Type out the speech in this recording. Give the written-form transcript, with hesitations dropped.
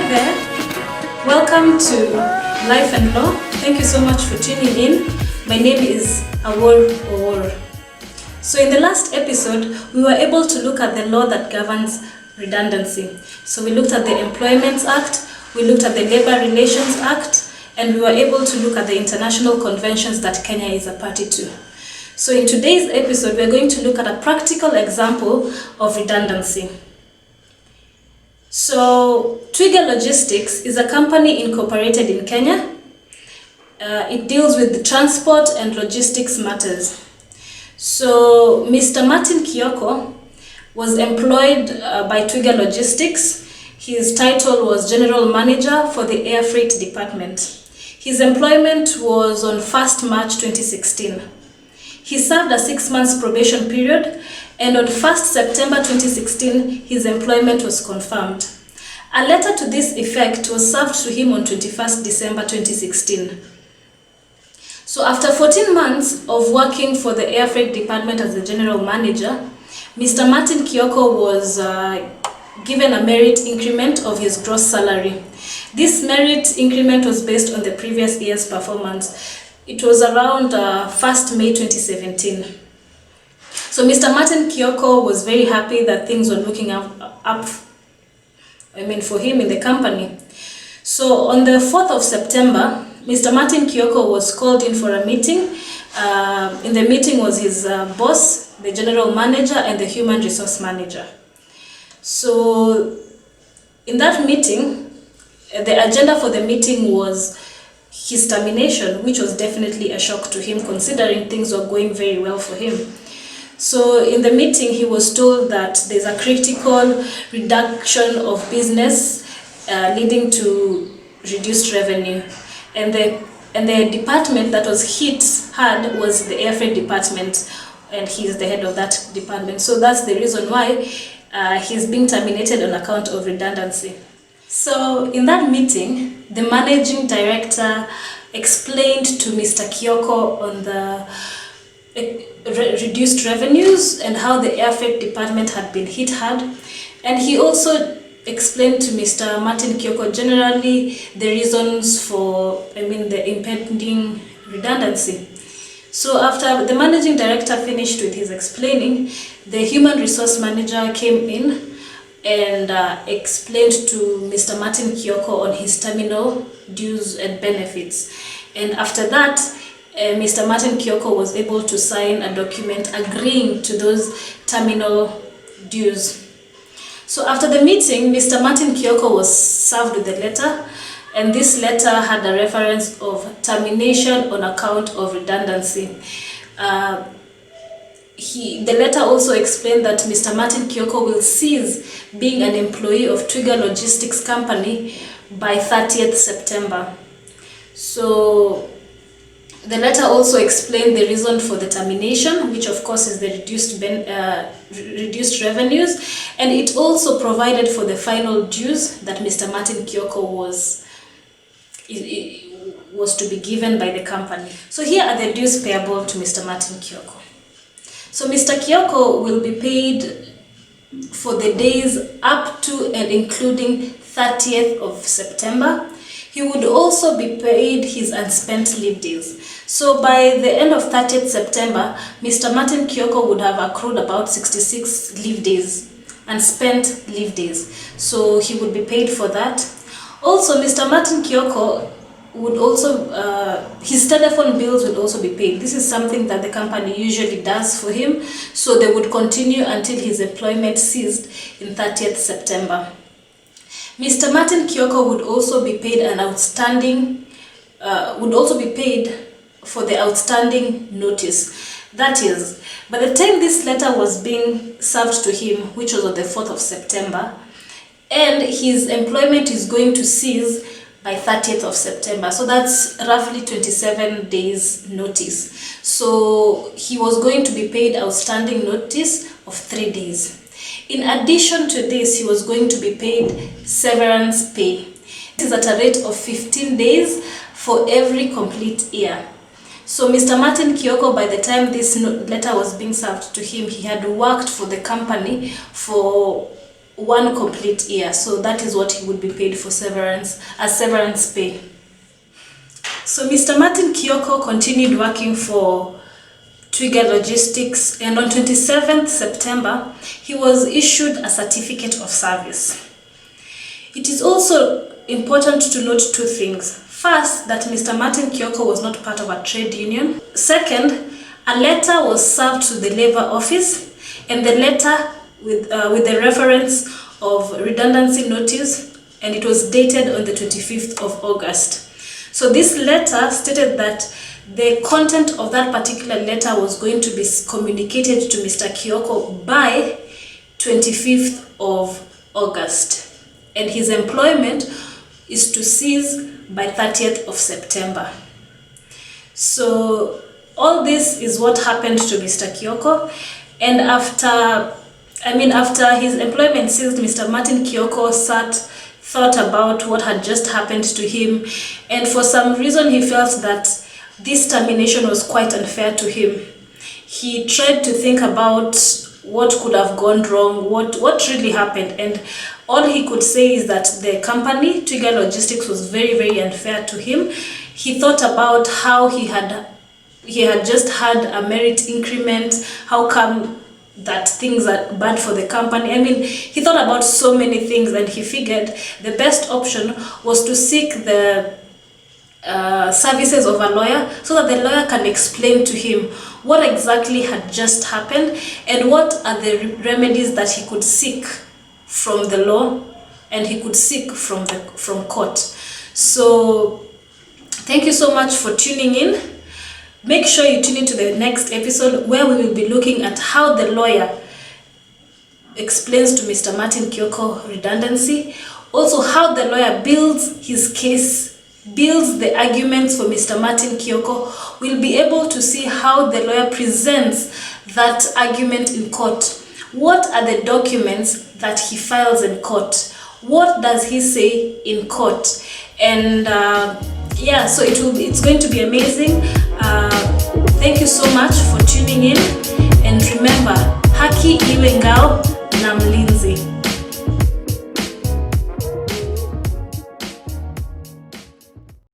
there, welcome to Life and Law. Thank you so much for tuning in. My name is Awor. So in the last episode, we were able to look at the law that governs redundancy. So we looked at the Employment Act, we looked at the Labor Relations Act, and we were able to look at the international conventions that Kenya is a party to. So in today's episode, we're going to look at a practical example of redundancy. So Twiga Logistics is a company incorporated in Kenya. It deals with the transport and logistics matters. So Mr. Martin Kioko was employed by Twiga Logistics. His title was General Manager for the Air Freight Department. His employment was on 1st March 2016. He served a 6 months probation period, and on 1st September 2016, his employment was confirmed. A letter to this effect was served to him on 21st December 2016. So after 14 months of working for the Air Freight Department as the general manager, Mr. Martin Kioko was given a merit increment of his gross salary. This merit increment was based on the previous year's performance. It was around 1st May 2017. So Mr. Martin Kioko was very happy that things were looking up for him in the company. So on the 4th of September, Mr. Martin Kioko was called in for a meeting. In the meeting was his boss, the general manager, and the human resource manager. So in that meeting, the agenda for the meeting was his termination, which was definitely a shock to him considering things were going very well for him. So in the meeting, he was told that there's a critical reduction of business leading to reduced revenue. And the department that was hit hard was the Air Freight Department, and he's the head of that department. So that's the reason why he's being terminated on account of redundancy. So in that meeting, the managing director explained to Mr. Kioko on the reduced revenues and how the Air Freight Department had been hit hard. And he also explained to Mr. Martin Kioko generally the reasons for, the impending redundancy. So after the managing director finished with his explaining, the human resource manager came in and explained to Mr. Martin Kioko on his terminal dues and benefits. And after that, Mr. Martin Kioko was able to sign a document agreeing to those terminal dues. So after the meeting, Mr. Martin Kioko was served with a letter, and this letter had a reference of termination on account of redundancy. The letter also explained that Mr. Martin Kioko will cease being an employee of Twiga Logistics Company by 30th September. So the letter also explained the reason for the termination, which of course is the reduced revenues, and it also provided for the final dues that Mr. Martin Kioko was to be given by the company. So here are the dues payable to Mr. Martin Kioko. So Mr. Kioko will be paid for the days up to and including 30th of September. He would also be paid his unspent leave days. So by the end of 30th September, Mr. Martin Kioko would have accrued about 66 leave days, unspent leave days. So he would be paid for that. Also, Mr. Martin Kioko would also, his telephone bills would also be paid. This is something that the company usually does for him. So they would continue until his employment ceased in 30th September. Mr. Martin Kioko would also be paid for the outstanding notice. That is, by the time this letter was being served to him, which was on the 4th of September, and his employment is going to cease by 30th of September. So that's roughly 27 days notice. So he was going to be paid outstanding notice of 3 days. In addition to this, he was going to be paid severance pay. It is at a rate of 15 days for every complete year. So Mr. Martin Kioko, by the time this letter was being served to him, he had worked for the company for 1 complete year. So that is what he would be paid for severance, as severance pay. So Mr. Martin Kioko continued working for Twiga Logistics, and on 27th September, he was issued a certificate of service. It is also important to note 2 things. First, that Mr. Martin Kioko was not part of a trade union. Second, a letter was served to the Labour Office, and the letter with the reference of redundancy notice, and it was dated on the 25th of August. So this letter stated that the content of that particular letter was going to be communicated to Mr. Kioko by 25th of August, and his employment is to cease by 30th of September. So all this is what happened to Mr. Kioko, and after his employment ceased, Mr. Martin Kioko thought about what had just happened to him, and for some reason he felt that this termination was quite unfair to him. He tried to think about what could have gone wrong, what really happened, and all he could say is that the company, Twiga Logistics, was very, very unfair to him. He thought about how he had just had a merit increment. How come that things are bad for the company? I mean, he thought about so many things, and he figured the best option was to seek the services of a lawyer, so that the lawyer can explain to him what exactly had just happened and what are the remedies that he could seek from the law and he could seek from court. So thank you so much for tuning in. Make sure you tune into the next episode, where we will be looking at how the lawyer explains to Mr. Martin Kioko redundancy, also how the lawyer builds his case, builds the arguments for Mr. Martin Kioko. We'll be able to see how the lawyer presents that argument in court. What are the documents that he files in court? What does he say in court? And yeah, so it's going to be amazing. Thank you so much for tuning in.